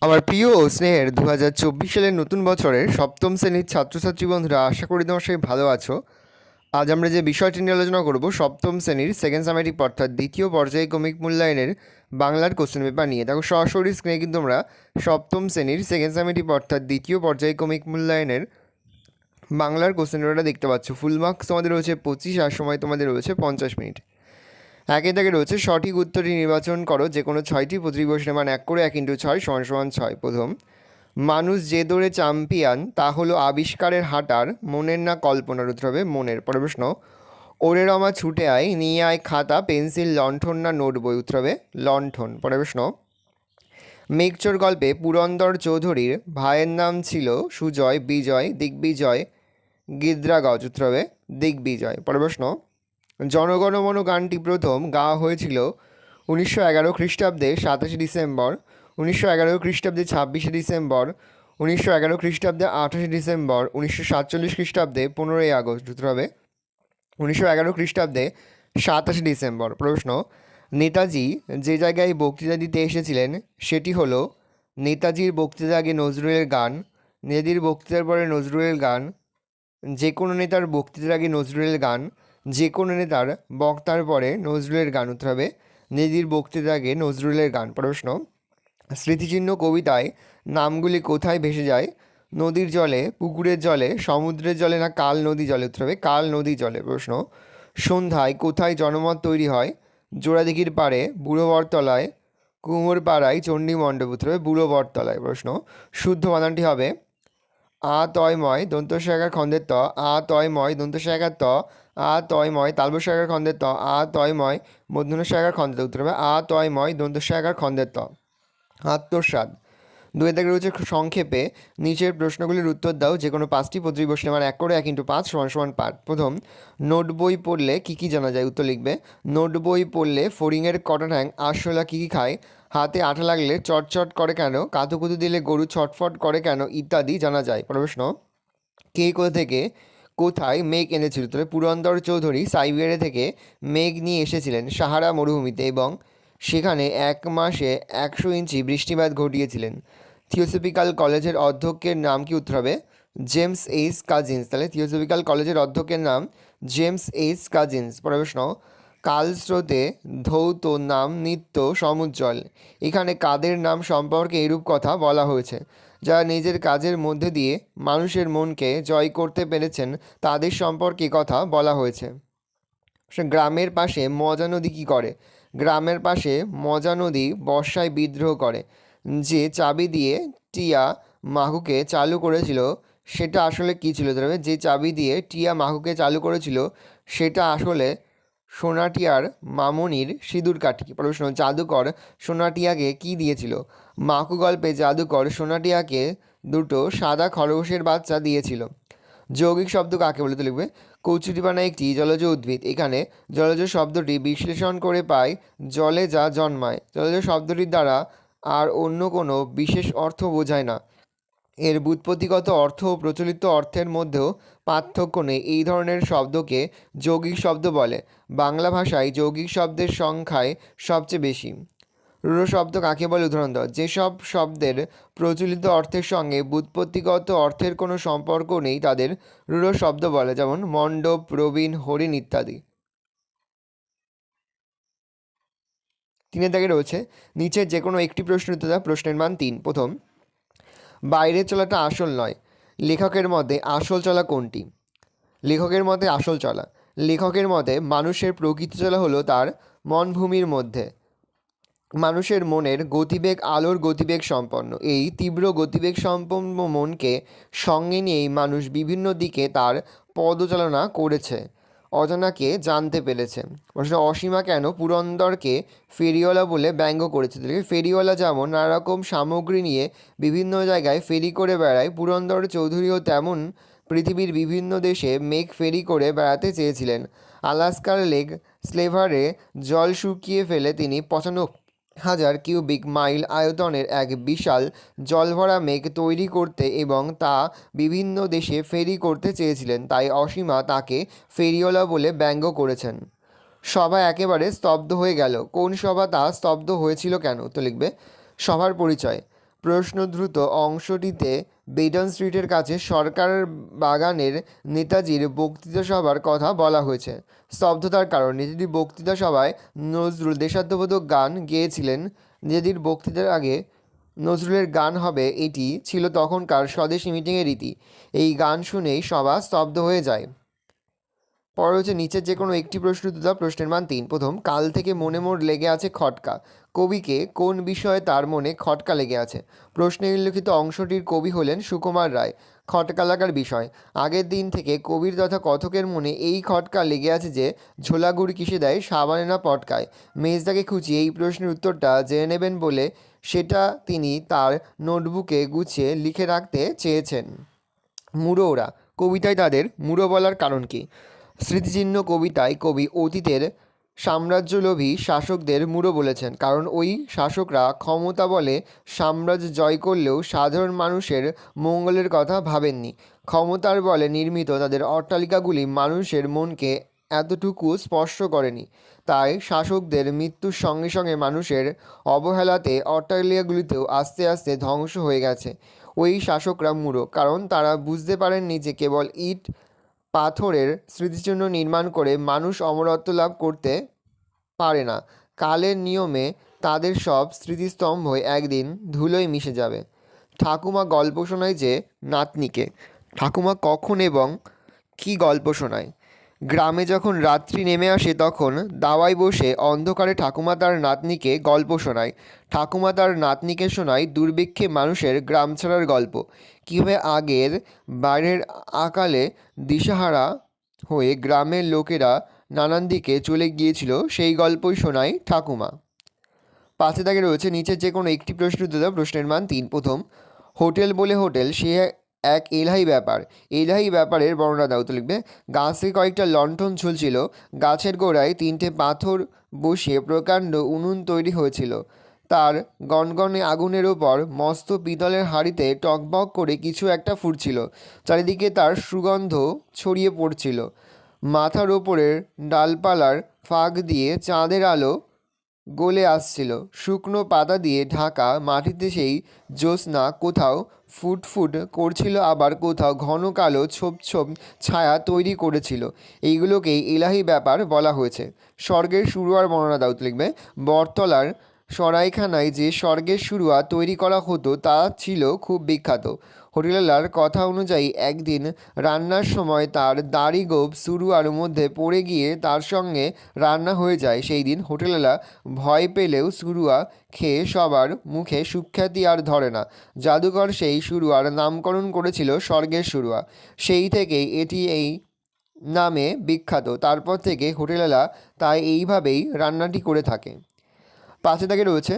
আমার প্রিয় ও স্নেহের 2024 সালের নতুন বছরের সপ্তম শ্রেণীর ছাত্রছাত্রী বন্ধুরা, আশা করি তোমার সবাই ভালো আছো। আজ আমরা যে বিষয়টি নিয়ে আলোচনা করব সপ্তম শ্রেণীর সেকেন্ড সামেটিক অর্থাৎ দ্বিতীয় পর্যায়ক্রমিক মূল্যায়নের বাংলার কোশ্চেন পেপার নিয়ে। দেখো সরাসরি স্ক্রিনে কিন্তু আমরা সপ্তম শ্রেণীর সেকেন্ড সামেটিক অর্থাৎ দ্বিতীয় পর্যায়ক্রমিক মূল্যায়নের বাংলার কোশ্চেন পেপারটা দেখতে পাচ্ছ। ফুল মার্কস তোমাদের রয়েছে 25 আর সময় তোমাদের রয়েছে 50 মিনিট। একে দাগে রয়েছে সঠিক উত্তরটি নির্বাচন করো যে কোনো 6টি প্রতিটি প্রশ্নের মান 1 করে 1 × 6 = 6। প্রথম, মানুষ যে দৌড়ে চ্যাম্পিয়ন তা হলো আবিষ্কারের হাঁটার, মনের না কল্পনার? উত্তর হবে মনের। পরের প্রশ্ন, ওরে রমা ছুটে আয়, নিয়ে আয় খাতা পেন্সিল, লণ্ঠন না নোট বই? উত্তর হবে লণ্ঠন। পরের প্রশ্ন, মেঘচোর গল্পে পুরন্দর চৌধুরীর ভাইয়ের নাম ছিল সুজয়, বিজয়, দিগ্বিজয়, গিদ্রাগজ? উত্তর হবে দিগ্বিজয়। পরের প্রশ্ন, জনগণমন গানটি প্রথম গাওয়া হয়েছিল 1911 খ্রিস্টাব্দে 27 ডিসেম্বর, 1911 খ্রিস্টাব্দে 26 ডিসেম্বর, 1911 খ্রিস্টাব্দে 28 ডিসেম্বর, 1947 খ্রিস্টাব্দে 15ই আগস্ট? উত্তর হবে 1911 খ্রিস্টাব্দে 27 ডিসেম্বর। প্রশ্ন, নেতাজি যে জায়গায় বক্তৃতা দিতে এসেছিলেন সেটি হলো? নেতাজির বক্তৃতার আগে নজরুলের গান, নেতাজির বক্তৃতার পরে নজরুলের গান, যে কোনো নেতার বক্তৃতার আগে নজরুলের গান, যে কোনো নেতার বক্তার পরে নজরুলের গান? উত্তর হবে নেতাজির বক্তৃতার আগে নজরুলের গান। প্রশ্ন, স্মৃতিচিহ্ন কবিতায় নামগুলি কোথায় ভেসে যায়? নদীর জলে, পুকুরের জলে, সমুদ্রের জলে না কাল নদী জলে? উত্তর হবে কাল নদী জলে। প্রশ্ন, সন্ধ্যায় কোথায় জনমত তৈরি হয়? জোড়াদিঘির পাড়ে, বুড়ো বটতলায়, কুমোর পাড়ায়, চণ্ডী মণ্ডপ? উত্তর হবে বুড়ো বটতলায়। প্রশ্ন, শুদ্ধ বানানটি হবে আ তয়ময় দন্তস্বয়কার খন্দের ত, আ তয়ময় দন্তস্বয়কার ত, আ তয়ময় তালবস্বয়কার খন্দের ত, আ তয়ময় মূর্ধন্যস্বয়কার খন্দের ত? উত্তর হবে আ তয়ময় দন্তস্বয়কার খন্দের ত। আত্মস্বাদ। দুই দাগে রয়েছে সংক্ষেপে নিচের প্রশ্নগুলির উত্তর দাও যে কোনো 5টি প্রতিটি প্রশ্নের মান 1 করে 1 × 5 = 5। প্রথম, নোট বই পড়লে কী কী জানা যায়? উত্তর লিখবে নোট বই পড়লে ফড়িংয়ের কটা ঠ্যাং, আরশোলা কী কী খায়, হাতে আঠা লাগলে চটচট করে কেন, কাতুকুতু দিলে গরু ছটফট করে কেন, ইত্যাদি জানা যায়। প্রশ্ন, কে কোথা থেকে কোথায় মেঘ এনেছিল? উত্তর পুরন্দর চৌধুরী সাইবেরিয়া থেকে মেঘ নিয়ে এসেছিলেন সাহারা মরুভূমিতে এবং সেখানে 1 মাসে 100 ইঞ্চি বৃষ্টিপাত ঘটিয়েছিলেন। থিওসফিক্যাল কলেজের অধ্যক্ষের নাম কি? উত্তর হবে জেমস এইচ কাজিন্স। তাহলে থিওসফিক্যাল কলেজের অধ্যক্ষের নাম জেমস এইচ কাজিন্স। পরের প্রশ্ন, কালস্রোতে ধৌত নাম নিত্য সমুজ্জ্বল, এখানে কাদের নাম সম্পর্কে এরূপ কথা বলা হয়েছে? যারা নিজের কাজের মধ্যে দিয়ে মানুষের মনকে জয় করতে পেরেছেন তাদের সম্পর্কে কথা বলা হয়েছে। গ্রামের পাশে মজা নদী কী করে? গ্রামের পাশে মজা নদী বর্ষায় বিদ্রোহ করে। যে চাবি দিয়ে টিয়া মাহুকে চালু করেছিল সেটা আসলে কী ছিল? তবে যে চাবি দিয়ে টিয়া মাহুকে চালু করেছিল সেটা আসলে সোনাটিয়ার মামনির সিঁদুর কাঠি। প্রশ্ন, জাদুকর সোনাটিয়াকে কি দিয়েছিল? মাকু গল্পে জাদুকর সোনাটিয়াকে দুটো সাদা খরগোশের বাচ্চা দিয়েছিল। যৌগিক শব্দ কাকে বলে? তো লিখবে কচুরিপানা একটি জলজ উদ্ভিদ। এখানে জলজ শব্দটি বিশ্লেষণ করে পাই জলে যা জন্মায়। জলজ শব্দটির দ্বারা আর অন্য কোনো বিশেষ অর্থ বোঝায় না। এর ব্যুৎপত্তিগত অর্থ ও প্রচলিত অর্থের মধ্যেও পার্থক্য নেই। এই ধরনের শব্দকে যৌগিক শব্দ বলে। বাংলা ভাষায় যৌগিক শব্দের সংখ্যায় সবচেয়ে বেশি। রূঢ় শব্দ কাকে বলে? উদাহরণ দাও। যেসব শব্দের প্রচলিত অর্থের সঙ্গে ব্যুৎপত্তিগত অর্থের কোনো সম্পর্ক নেই তাদের রূঢ় শব্দ বলে, যেমন মণ্ডপ, প্রবীণ, হরিণ ইত্যাদি। 3 দাগে রয়েছে নিচের যে কোনো একটি প্রশ্নের উত্তর দাও। প্রশ্নের মান 3। প্রথম, বাইরে চলাটা আসল নয়, লেখকের মতে আসল চলা কোনটি? লেখকের মতে আসল চলা, লেখকের মতে মানুষের প্রকৃত চলা হলো তার মনভূমির মধ্যে। মানুষের মনের গতিবেগ আলোর গতিবেগ সম্পন্ন। এই তীব্র গতিবেগ সম্পন্ন মনকে সঙ্গে নিয়েই মানুষ বিভিন্ন দিকে তার পদচালনা করেছে, অজানাকে জানতে পেরেছে। প্রশ্ন, অসীমা কেন পুরন্দরকে ফেরিওয়ালা বলে ব্যঙ্গ করেছে? ফেরিওয়ালা যেমন নানা রকম সামগ্রী নিয়ে বিভিন্ন জায়গায় ফেরি করে বেড়ায়, পুরন্দর চৌধুরীও তেমন পৃথিবীর বিভিন্ন দেশে মেঘ ফেরি করে বেড়াতে চেয়েছিলেন। আলাস্কার লেক স্লেভারে জল শুকিয়ে ফেলে তিনি 95,000 কিউবিক মাইল আয়তনের এক বিশাল জলভরা মেঘ তৈরি করতে এবং তা বিভিন্ন দেশে ফেরি করতে চেয়েছিলেন, তাই অসীমা তাকে ফেরিওয়ালা বলে ব্যঙ্গ করেছেন। সভা একেবারে স্তব্ধ হয়ে গেল। কোন সভা তা স্তব্ধ হয়েছিল কেন? তো লিখবে সভার পরিচয়। প্রশ্নদ্রুত অংশটিতে বেটন স্ট্রিটের কাছে সরকার বাগানের নেতাজির বক্তৃতা সভার কথা বলা হয়েছে। স্তব্ধতার কারণ, নেতাজি বক্তৃতা সভায় নজরুল দেশাত্মবোধক গান গেয়েছিলেন। নেতাজির বক্তৃতার আগে নজরুলের গান হবে, এটি ছিল তখনকার স্বদেশী মিটিংয়ের রীতি। এই গান শুনেই সভা স্তব্ধ হয়ে যায়। পরে হচ্ছে নিচের যে কোনো একটি প্রশ্ন উত্তর দাও। প্রশ্নের মান 3। প্রথম, কাল থেকে মনে মোর লেগে আছে খটকা। কবিকে কোন বিষয়ে তার মনে খটকা লেগে আছে? প্রশ্নে উল্লিখিত অংশটির কবি হলেন সুকুমার রায়। খটকা লাগার বিষয়, আগের দিন থেকে কবির তথা কথকের মনে এই খটকা লেগে আছে যে ঝোলা গুড় কিসে দেয়, সাবানে না পটকায়। মেজদাকে খুঁচিয়ে এই প্রশ্নের উত্তরটা জেনে নেবেন বলে সেটা তিনি তার নোটবুকে গুছিয়ে লিখে রাখতে চেয়েছেন। মুড়ো ওরা, কবিতায় তাদের মুড়ো বলার কারণ কি? স্মৃতিচিহ্ন কবিতায় কবি অতীতের সাম্রাজ্যলোভী শাসকদের মুড়ো বলেছেন, কারণ ওই শাসকরা ক্ষমতা বলে সাম্রাজ্য জয় করলেও সাধারণ মানুষের মঙ্গলের কথা ভাবেননি। ক্ষমতার বলে নির্মিত তাদের অট্টালিকাগুলি মানুষের মনকে এতটুকু স্পর্শ করেনি। তাই শাসকদের মৃত্যুর সঙ্গে সঙ্গে মানুষের অবহেলাতে অট্টালিকাগুলিতেও আস্তে আস্তে ধ্বংস হয়ে গেছে। ওই শাসকরা মূঢ়, কারণ তারা বুঝতে পারেননি যে কেবল ইট পাথরের স্মৃতিচিহ্ন নির্মাণ করে মানুষ অমরত্ব লাভ করতে পারে না। কালের নিয়মে তাদের সব স্মৃতিস্তম্ভ একদিন ধুলোয় মিশে যাবে। ঠাকুমা গল্প শোনায় যে নাতনিকে। ঠাকুমা কখন এবং কি গল্প শোনায়? গ্রামে যখন রাত্রি নেমে আসে তখন দাওয়ায় বসে অন্ধকারে ঠাকুমা তার নাতনিকে গল্প শোনায়। ঠাকুমা তার নাতনিকে শোনায় দুর্ভিক্ষে মানুষের গ্রাম ছাড়ার গল্প, কীভাবে আগের বাইরের আকালে দিশাহারা হয়ে গ্রামের লোকেরা নানান দিকে চলে গিয়েছিল, সেই গল্পই শোনায় ঠাকুমা। 5 দাগে রয়েছে নিচের যে কোনো একটি প্রশ্ন উত্তর দাও। প্রশ্নের মান 3। প্রথম, হোটেল বলে হোটেল, সে এক এলাহি ব্যাপার। এলাহি ব্যাপারের বর্ণনা দাও। তো লিখবে, গাছ থেকে কয়েকটা লণ্ঠন ঝুলছিল, গাছের গোড়ায় 3টে পাথর বসিয়ে প্রকাণ্ড উনুন তৈরি হয়েছিল। তার গনগনে আগুনের ওপর মস্ত পিতলের হাঁড়িতে টকবক করে কিছু একটা ফুটছিল। চারিদিকে তার সুগন্ধ ছড়িয়ে পড়ছিল। মাথার ওপরের ডালপালার ফাঁক দিয়ে চাঁদের আলো গলে আসছিল। শুকনো পাতা দিয়ে ঢাকা মাটিতে সেই জ্যোৎস্না কোথাও ফুটফুট করছিল, আবার কোথাও ঘন কালো ছোপ ছোপ ছায়া তৈরি করেছিল। এইগুলোকেই এলাহি ব্যাপার বলা হয়েছে। স্বর্গের শুরুয়ার বর্ণনা দাও। লিখবে, বটতলার সরাইখানায় যে স্বর্গের শুরুয়া তৈরি করা হতো তা ছিল খুব বিখ্যাত। হোটেলওয়ালার কথা অনুযায়ী একদিন রান্নার সময় তার দাড়ি গোঁফ শুরুয়ার মধ্যে পড়ে গিয়ে তার সঙ্গে রান্না হয়ে যায়। সেই দিন হোটেলওয়ালা ভয় পেলেও শুরুয়া খেয়ে সবার মুখে সুখ্যাতি আর ধরে না। জাদুকর সেই শুরুয়ার নামকরণ করেছিল স্বর্গের শুরুয়া। সেই থেকেই এটি এই নামে বিখ্যাত। তারপর থেকে হোটেলওয়ালা তাই এইভাবেই রান্নাটি করে থাকে। 6 দাগে রয়েছে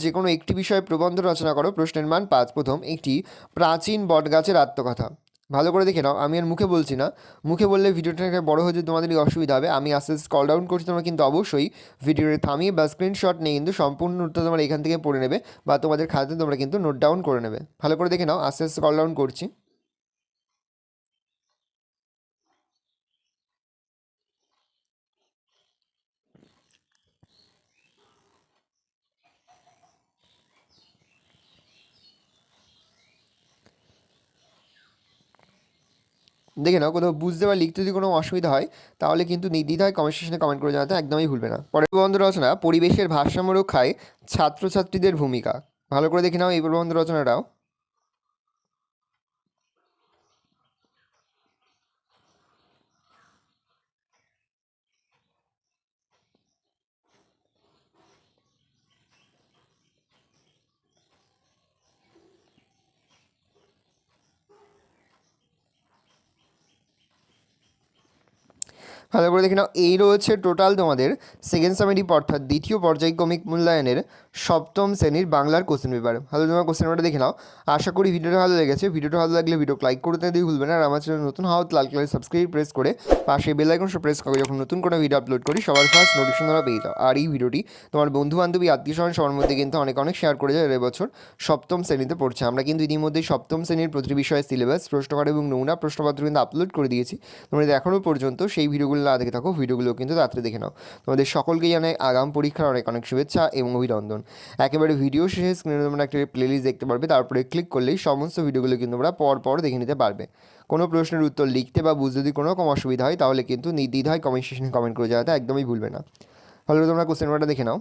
যে কোনো একটি বিষয়ে প্রবন্ধ রচনা করো। প্রশ্নের মান 5। প্রথম, একটি প্রাচীন বটগাছের আত্মকথা। ভালো করে দেখে নাও, আমি আর মুখে বলছি না। মুখে বললে ভিডিওটা বড় হয়ে যেতে তোমাদের অসুবিধা হবে। আমি আস্তে আস্তে স্ক্রল ডাউন করছি, তোমরা কিন্তু অবশ্যই ভিডিওটা থামিয়ে বা স্ক্রিনশট নিয়ে কিন্তু সম্পূর্ণ নোটটা তোমরা এখান থেকে পড়ে নেবে বা তোমাদের খাতাতে তোমরা কিন্তু নোট ডাউন করে নেবে। ভালো করে দেখে নাও, আস্তে আস্তে স্ক্রল ডাউন করছি। দেখে নাও, কোথাও বুঝতে বা লিখতে যদি কোনো অসুবিধা হয় তাহলে কিন্তু নির্দ্বিধায় কমেন্ট সেকশনে কমেন্ট করে জানাতে একদমই ভুলবে না। পরের প্রবন্ধ রচনা, পরিবেশের ভারসাম্য রক্ষায় ছাত্রছাত্রীদের ভূমিকা। ভালো করে দেখে নাও এই প্রবন্ধ রচনাটাও। ভালো করে দেখে নাও, এই রয়েছে টোটাল তোমাদের সেকেন্ড সামেটিভ অর্থাৎ দ্বিতীয় পর্যায়ক্রমিক মূল্যায়নের সপ্তম শ্রেণীর বাংলার কোশ্চেন পেপার। ভালো, তোমার কোশ্চেন পেপারটা দেখে নাও। আশা করি ভিডিওটা ভালো লেগেছে। ভিডিওটা ভালো লাগলে ভিডিও লাইক করতে দিয়ে ভুলবে না। আর আমার চ্যানেল নতুন হওয়া লাল কালার সাবস্ক্রাইব প্রেস করে পাশে বেল আইকন প্রেস করে যখন নতুন কোনো ভিডিও আপলোড করি সবার ফার্স্ট নোটিফিকেশন তোমরা পেয়ে যাও। আর এই ভিডিওটি তোমার বন্ধু বান্ধবী আত্মীয় স্বজন সবার মধ্যে কিন্তু অনেক শেয়ার করে যায়। এবছর সপ্তম শ্রেণীতে পড়ছে। আমরা কিন্তু ইতিমধ্যেই সপ্তম শ্রেণীর প্রতিটি বিষয়ের সিলেবাস, প্রশ্নকার এবং নমুনা প্রশ্নপত্র কিন্তু আপলোড করে দিয়েছি। তোমরা এখনও পর্যন্ত সেই ভিডিওগুলো না দেখে থাকো, ভিডিওগুলো কিন্তু তাড়াতাড়ি দেখে নাও। তোমাদের সকলকে জানাই আগাম পরীক্ষার অনেক শুভেচ্ছা এবং অভিনন্দন। একেবারে ভিডিও শেষে স্ক্রিনে তোমরা একটা প্লেলিস্ট দেখতে পারবে, তারপরে ক্লিক করলেই সমস্ত ভিডিওগুলো কিন্তু তোমরা পর দেখে নিতে পারবে। কোনো প্রশ্নের উত্তর লিখতে বা বুঝতে যদি কোনো রকম অসুবিধা হয় তাহলে কিন্তু নির্দ্বিধায় কমেন্ট সেকশনে কমেন্ট করে যাওয়াতে একদমই ভুলবে না। তাহলে তোমরা কোশ্চেন পেপারটা দেখে নাও।